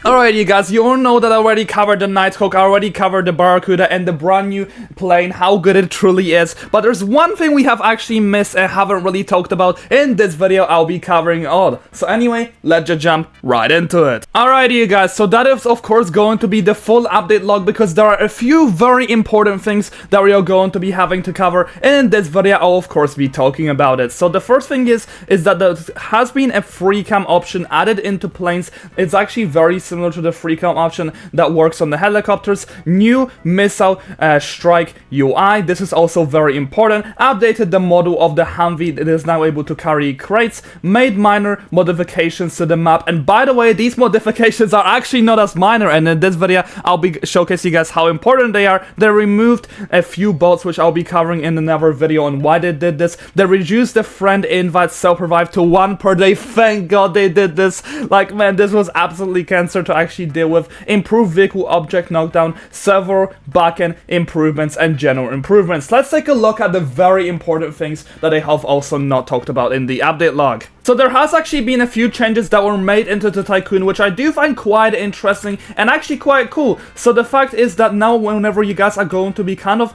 Alright, you guys, you all know that I already covered the Nighthawk, I already covered the Barracuda and the brand new plane, how good it truly is. But there's one thing we have actually missed and haven't really talked about. In this video, I'll be covering all. So anyway, let's just jump right into it. Alrighty, you guys, so that is of course going to be the full update log because there are a few very important things that we are going to be having to cover. In this video, I'll of course be talking about it. So the first thing is that there has been a free cam option added into planes. It's actually very similar to the free cam option that works on the helicopters. New missile strike UI. This is also very important. Updated the model of the Humvee. It is now able to carry crates. Made minor modifications to the map. And by the way, these modifications are actually not as minor. And in this video, I'll be showcasing you guys how important they are. They removed a few bots, which I'll be covering in another video on why they did this. They reduced the friend invite self-revive to 1 per day. Thank God they did this. Like, man, this was absolutely cancer to actually deal with. Improved vehicle object knockdown, several backend improvements, and general improvements. Let's take a look at the very important things that I have also not talked about in the update log. So there has actually been a few changes that were made into the Tycoon, which I do find quite interesting and actually quite cool. So the fact is that now whenever you guys are going to be kind of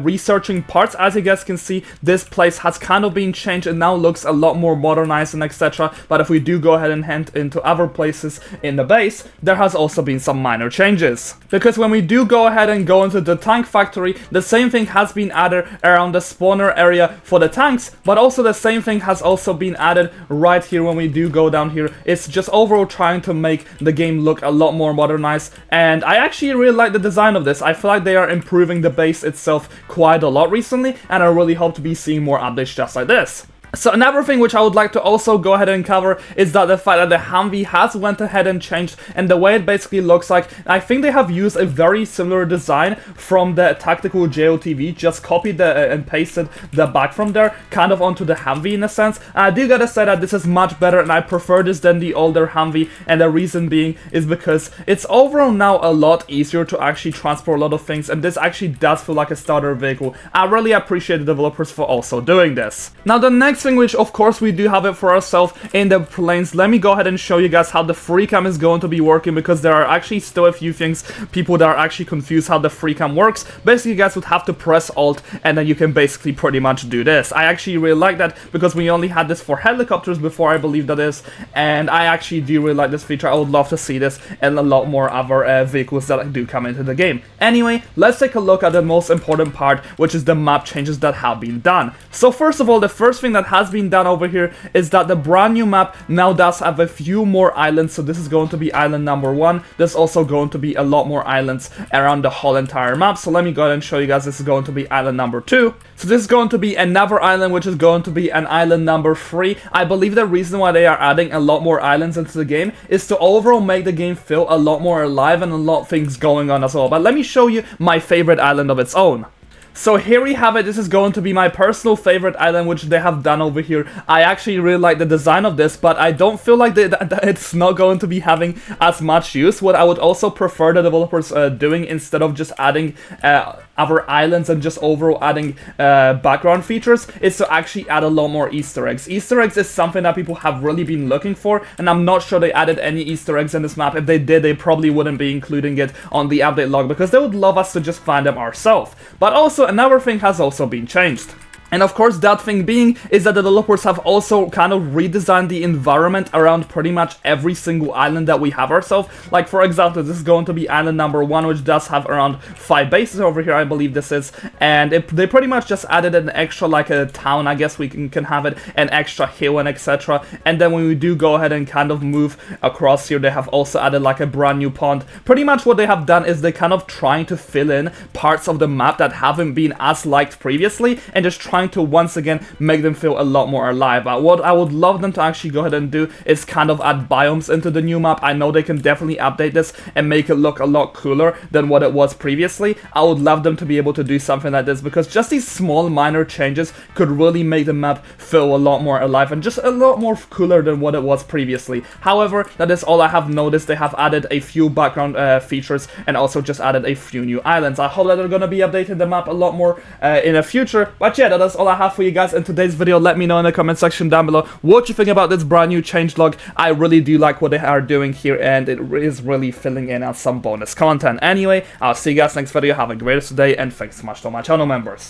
researching parts, as you guys can see, this place has kind of been changed and now looks a lot more modernized and etc. But if we do go ahead and head into other places in the base, there has also been some minor changes. Because when we do go ahead and go into the tank factory, the same thing has been added around the spawner area for the tanks, but also the same thing has also been added right here when we do go down here. It's just overall trying to make the game look a lot more modernized, and I actually really like the design of this. I feel like they are improving the base itself quite a lot recently, and I really hope to be seeing more updates just like this. So another thing which I would like to also go ahead and cover is that the fact that the Humvee has went ahead and changed, and the way it basically looks like, I think they have used a very similar design from the tactical JOTV, just copied and pasted the back from there kind of onto the Humvee in a sense. I do gotta say that this is much better and I prefer this than the older Humvee, and the reason being is because it's overall now a lot easier to actually transport a lot of things, and this actually does feel like a starter vehicle. I really appreciate the developers for also doing this. Now the next thing, which of course we do have it for ourselves in the planes, let me go ahead and show you guys how the free cam is going to be working, because there are actually still a few things, people that are actually confused how the free cam works. Basically you guys would have to press alt and then you can basically pretty much do this. I actually really like that because we only had this for helicopters before, I believe that is, and I actually do really like this feature. I would love to see this in a lot more other vehicles that do come into the game. Anyway, let's take a look at the most important part, which is the map changes that have been done. So first of all, the first thing that has been done over here is that the brand new map now does have a few more islands. So this is going to be island number 1. There's also going to be a lot more islands around the whole entire map. So let me go ahead and show you guys. This is going to be island number 2. So this is going to be another island, which is going to be an island number 3. I believe the reason why they are adding a lot more islands into the game is to overall make the game feel a lot more alive and a lot of things going on as well. But let me show you my favorite island of its own. So here we have it. This is going to be my personal favorite island, which they have done over here. I actually really like the design of this, but I don't feel like it's not going to be having as much use. What I would also prefer the developers doing, instead of just adding other islands and just overall adding background features, is to actually add a lot more Easter eggs. Easter eggs is something that people have really been looking for, and I'm not sure they added any Easter eggs in this map. If they did, they probably wouldn't be including it on the update log because they would love us to just find them ourselves. But also, another thing has also been changed. And of course, that thing being is that the developers have also kind of redesigned the environment around pretty much every single island that we have ourselves. Like for example, this is going to be island number 1, which does have around 5 bases over here, I believe this is. And they pretty much just added an extra, like a town, I guess we can have it, an extra hill and etc. And then when we do go ahead and kind of move across here, they have also added like a brand new pond. Pretty much what they have done is they kind of trying to fill in parts of the map that haven't been as liked previously, and just trying to once again make them feel a lot more alive. But what I would love them to actually go ahead and do is kind of add biomes into the new map. I know they can definitely update this and make it look a lot cooler than what it was previously. I would love them to be able to do something like this, because just these small minor changes could really make the map feel a lot more alive and just a lot more cooler than what it was previously. However, that is all I have noticed. They have added a few background features and also just added a few new islands. I hope that they're going to be updating the map a lot more in the future. But yeah, that is that's all I have for you guys in today's video. Let me know in the comment section down below what you think about this brand new changelog. I really do like what they are doing here, and it is really filling in on some bonus content. Anyway, I'll see you guys next video. Have a great day, and thanks so much to all my channel members.